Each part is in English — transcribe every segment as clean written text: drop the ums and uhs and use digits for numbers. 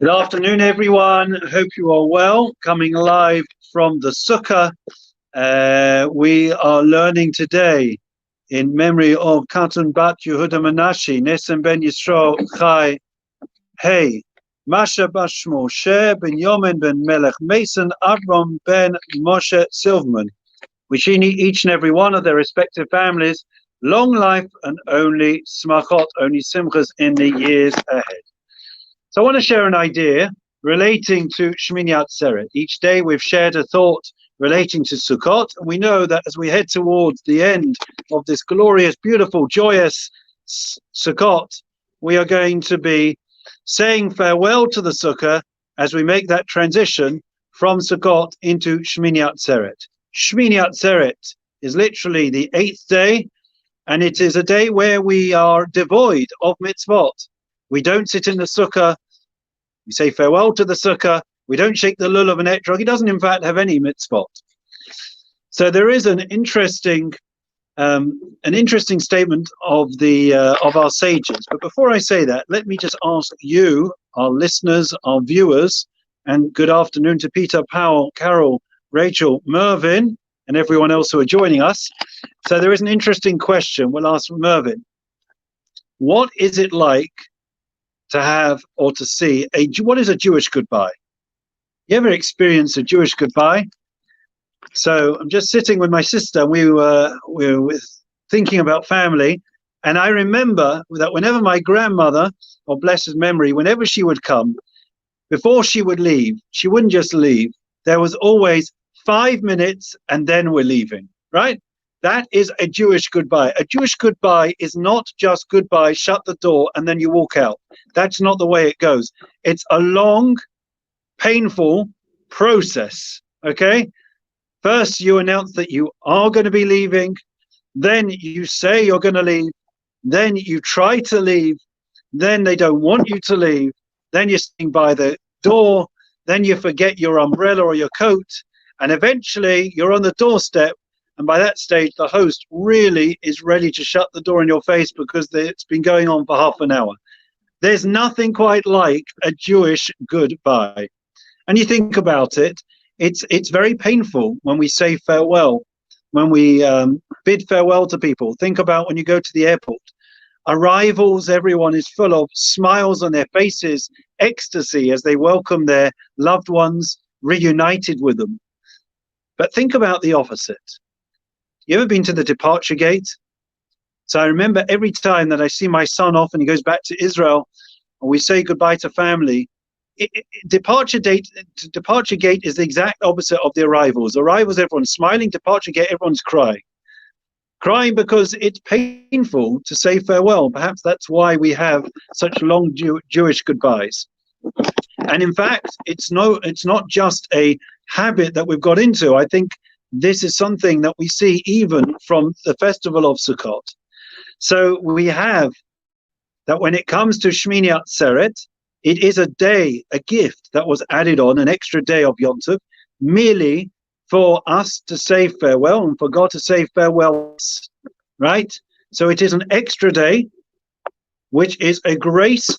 Good afternoon, everyone. Hope you are well. Coming live from the Sukkah. We are learning today in memory of Katan Bat Yehuda Menashe, Nesem Ben Yisrael Chai Hey, Masha Bashmo, Sher Ben Yomen Ben Melech, Mason Avram Ben Moshe Silverman. Wishing each and every one of their respective families long life and only smachot, only simchas in the years ahead. So I want to share an idea relating to Shmini Atzeret. Each day we've shared a thought relating to Sukkot, and we know that as we head towards the end of this glorious, beautiful, joyous Sukkot, we are going to be saying farewell to the Sukkah as we make that transition from Sukkot into Shmini Atzeret. Shmini Atzeret is literally the 8th day, and it is a day where we are devoid of mitzvot. We don't sit in the Sukkah. We say farewell to the Sukkah. We don't shake the lulav and etrog. He doesn't, in fact, have any mitzvot. So there is an interesting statement of the of our sages. But before I say that, let me just ask you, our listeners, our viewers, and good afternoon to Peter, Powell, Carol, Rachel, Mervyn, and everyone else who are joining us. So there is an interesting question. We'll ask Mervyn. What is it like to have or to see what is a Jewish goodbye? You ever experienced a Jewish goodbye? So I'm just sitting with my sister. We were thinking about family, and I remember that whenever my grandmother, or bless his memory, whenever she would come, before she would leave, she wouldn't just leave. There was always 5 minutes, and then we're leaving, right? That is a Jewish goodbye. A Jewish goodbye is not just goodbye, shut the door, and then you walk out. That's not the way it goes. It's a long, painful process, okay? First, you announce that you are going to be leaving. Then you say you're going to leave. Then you try to leave. Then they don't want you to leave. Then you're sitting by the door. Then you forget your umbrella or your coat. And eventually, you're on the doorstep. And by that stage, the host really is ready to shut the door in your face because it's been going on for half an hour. There's nothing quite like a Jewish goodbye. And you think about it, it's very painful when we say farewell, when we bid farewell to people. Think about when you go to the airport. Arrivals, everyone is full of smiles on their faces, ecstasy as they welcome their loved ones reunited with them. But think about the opposite. You ever been to the departure gate? So I remember every time that I see my son off and he goes back to Israel, and we say goodbye to family, departure gate is the exact opposite of the arrivals. Arrivals, everyone's smiling. Departure gate, everyone's crying. Crying because it's painful to say farewell. Perhaps that's why we have such long Jewish goodbyes. And in fact, it's not just a habit that we've got into. I think this is something that we see even from the festival of Sukkot. So we have that when it comes to Shmini Atzeret, it is a day, a gift that was added on, an extra day of Yom Tov, merely for us to say farewell and for God to say farewell, right? So it is an extra day, which is a grace,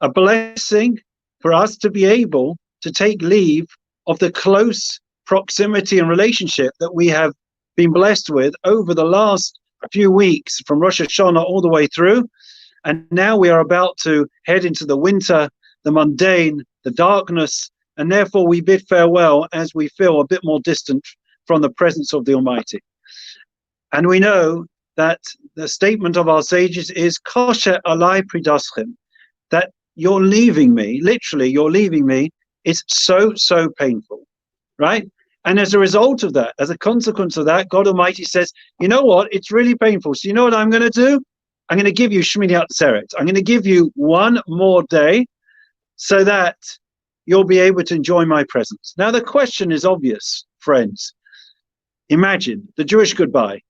a blessing for us to be able to take leave of the close proximity and relationship that we have been blessed with over the last few weeks from Rosh Hashanah all the way through. And now we are about to head into the winter, the mundane, the darkness, and therefore we bid farewell as we feel a bit more distant from the presence of the Almighty. And we know that the statement of our sages is kosher alai pridaschem, that you're leaving me, literally you're leaving me, is so painful, right? And as a result of that, as a consequence of that, God Almighty says, you know what? It's really painful. So you know what I'm going to do? I'm going to give you Shmini Atzeret. I'm going to give you one more day so that you'll be able to enjoy my presence. Now, the question is obvious, friends. Imagine the Jewish goodbye.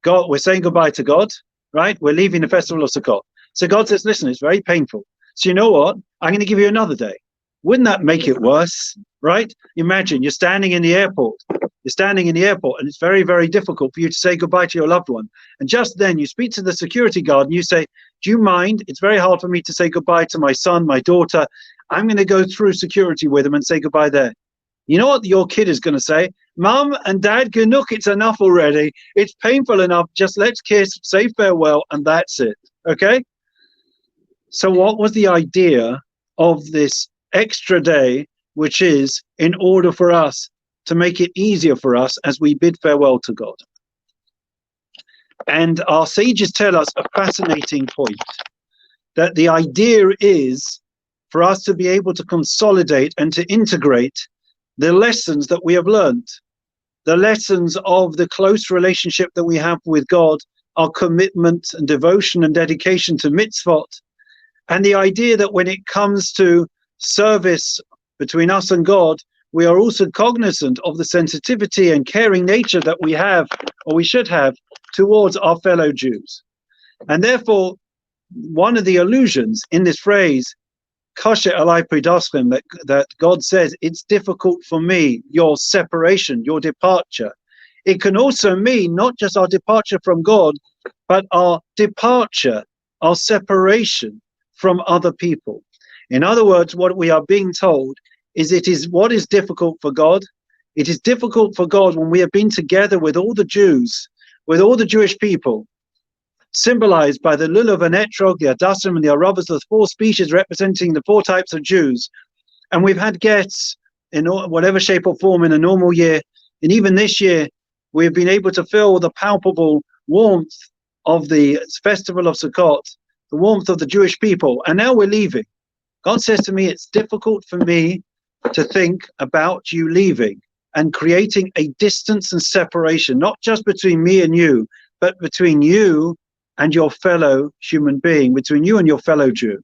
God, we're saying goodbye to God, right? We're leaving the festival of Sukkot. So God says, listen, it's very painful. So you know what? I'm going to give you another day. Wouldn't that make it worse, right? Imagine you're standing in the airport. You're standing in the airport, and it's very, very difficult for you to say goodbye to your loved one. And just then you speak to the security guard and you say, do you mind? It's very hard for me to say goodbye to my son, my daughter. I'm going to go through security with them and say goodbye there. You know what your kid is going to say? Mum and Dad, Ganuk, it's enough already. It's painful enough. Just let's kiss, say farewell, and that's it. Okay? So what was the idea of this extra day, which is in order for us to make it easier for us as we bid farewell to God? And our sages tell us a fascinating point, that the idea is for us to be able to consolidate and to integrate the lessons that we have learned, the lessons of the close relationship that we have with God, our commitment and devotion and dedication to mitzvot, and the idea that when it comes to service between us and God, we are also cognizant of the sensitivity and caring nature that we have, or we should have, towards our fellow Jews. And therefore, one of the allusions in this phrase, Kasher alai pridaschem, that God says, it's difficult for me, your separation, your departure. It can also mean not just our departure from God, but our departure, our separation from other people. In other words, what we are being told is it is what is difficult for God. It is difficult for God when we have been together with all the Jews, with all the Jewish people, symbolized by the lulav and etrog, the adassim and the arabas, the four species representing the four types of Jews. And we've had guests in whatever shape or form in a normal year. And even this year, we've been able to feel the palpable warmth of the festival of Sukkot, the warmth of the Jewish people. And now we're leaving. God says to me, it's difficult for me to think about you leaving and creating a distance and separation, not just between me and you, but between you and your fellow human being, between you and your fellow Jew.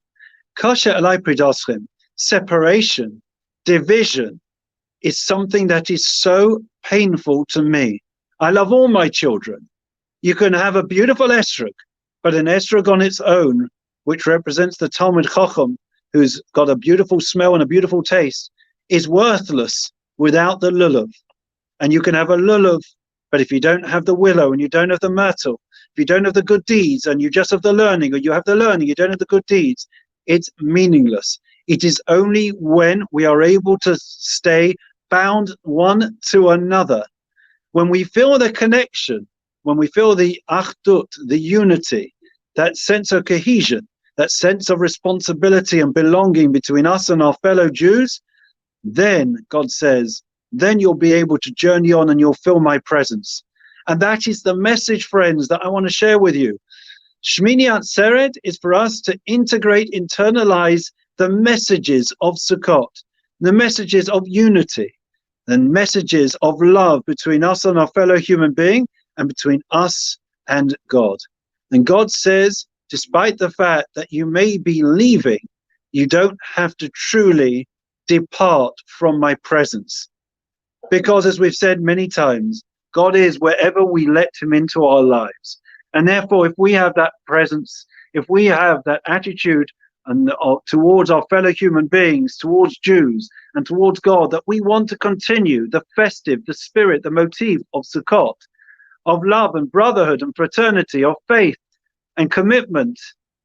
Kasher alai pridaschem, separation, division, is something that is so painful to me. I love all my children. You can have a beautiful esrog, but an esrog on its own, which represents the Talmud Chacham, who's got a beautiful smell and a beautiful taste, is worthless without the lulav. And you can have a lulav, but if you don't have the willow and you don't have the myrtle, if you don't have the good deeds and you just have the learning, or you have the learning, you don't have the good deeds, it's meaningless. It is only when we are able to stay bound one to another, when we feel the connection, when we feel the achdut, the unity, that sense of cohesion, that sense of responsibility and belonging between us and our fellow Jews, then, God says, then you'll be able to journey on and you'll feel my presence. And that is the message, friends, that I want to share with you. Shmini Atzeret is for us to integrate, internalize the messages of Sukkot, the messages of unity, the messages of love between us and our fellow human being, and between us and God. And God says, despite the fact that you may be leaving, you don't have to truly depart from my presence. Because as we've said many times, God is wherever we let him into our lives. And therefore, if we have that presence, if we have that attitude and towards our fellow human beings, towards Jews and towards God, that we want to continue the festive, the spirit, the motif of Sukkot, of love and brotherhood and fraternity, of faith and commitment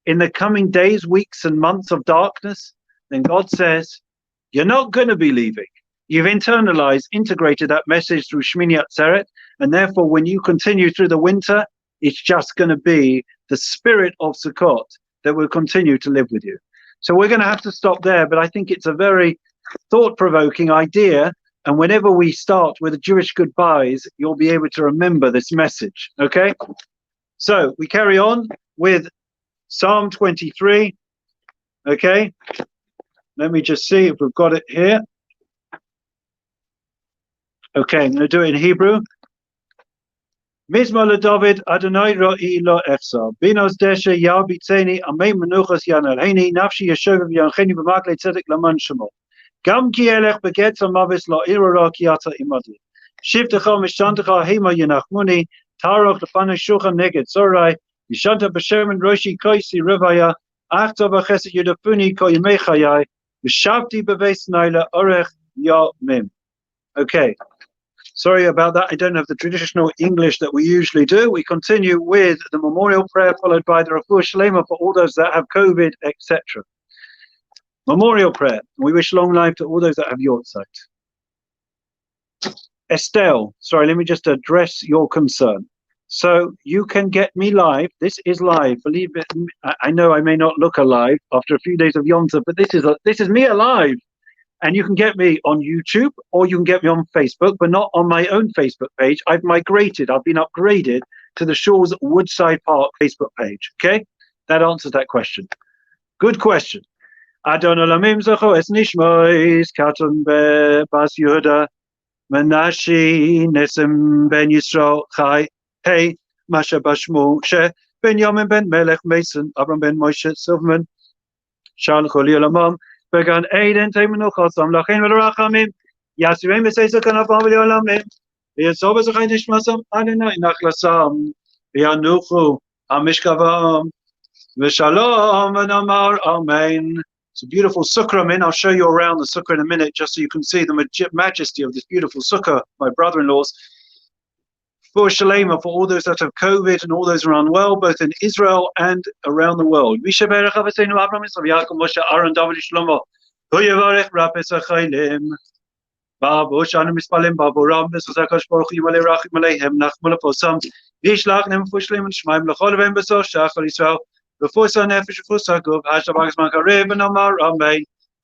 in the coming days, weeks and months of darkness, then God says, you're not going to be leaving. You've internalized, integrated that message through Shmini Atzeret, and therefore when you continue through the winter, it's just going to be the spirit of Sukkot that will continue to live with you. So we're going to have to stop there, but I think it's a very thought-provoking idea, and whenever we start with the Jewish goodbyes, you'll be able to remember this message, okay? So we carry on with Psalm 23, okay? Let me just see if we've got it here. Okay, I'm going to do it in Hebrew. Mizmor LeDavid, Adonai ro'i lo efsa. Binos deshe yah bitzeni, amei menuchas yanalheni, nafshi yeshovev yancheni b'makle tzedek laman shemo. Gam ki elech begetz amavis lo irora ki ata imadi. Shivtecha mishtantecha hema yenachmuni, taroch lefana shulchan neged zorai, yishanta b'shemen roshi koisi revaya, achta b'chesed yudafuni ko yemei chayai, v'shavti b'veis naila orech yomim. Okay. Sorry about that. I don't have the traditional English that we usually do. We continue with the memorial prayer followed by the Refuah Shlema for all those that have COVID, etc. Memorial prayer. We wish long life to all those that have Yortzeit. Estelle, sorry, let me just address your concern. So you can get me live. This is live. Believe it. I know I may not look alive after a few days of Yom Tov, but this is me alive. And you can get me on YouTube or you can get me on Facebook, but not on my own Facebook page. I've been upgraded to the Shaw's Woodside Park Facebook page. Okay, that answers that question. Good question. Adon Olamim Zacho Es Nishmois Katon Bas Yehuda Menashi Nesim Ben Yisrael Chai Hey Masha Bashmu She Ben Yamin Ben Melech Mason Abram Ben Moshe Silverman Shal Choli Olamam Began Aiden Temenuchosam Lachin Velrachamim Yasirem Beseisa Kanafam Olamim Yasobas Chain Nishmasam Adonai Nachlasam Yanuchu Amishkavam V'Shalom and Amar Amen. It's a beautiful sukkah. I'll show you around the sukkah in a minute, just so you can see the majesty of this beautiful sukkah, my brother-in-law's. For Shalema, for all those that have COVID and all those who are unwell, both in Israel and around the world.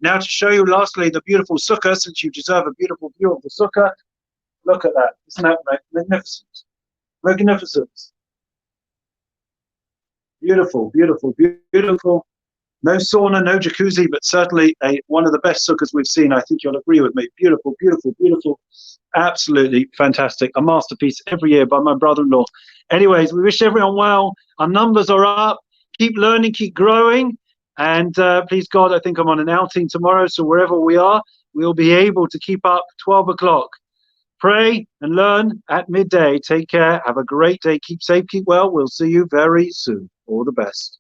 Now to show you lastly the beautiful sukkah, since you deserve a beautiful view of the sukkah. Look at that. Isn't that magnificent? Magnificent. Beautiful, beautiful, beautiful. No sauna, no jacuzzi, but certainly one of the best sukkahs we've seen. I think you'll agree with me. Beautiful, beautiful, beautiful. Absolutely fantastic. A masterpiece every year by my brother-in-law. Anyways, we wish everyone well. Our numbers are up. Keep learning, keep growing. And please God, I think I'm on an outing tomorrow. So wherever we are, we'll be able to keep up 12 o'clock. Pray and learn at midday. Take care. Have a great day. Keep safe, keep well. We'll see you very soon. All the best.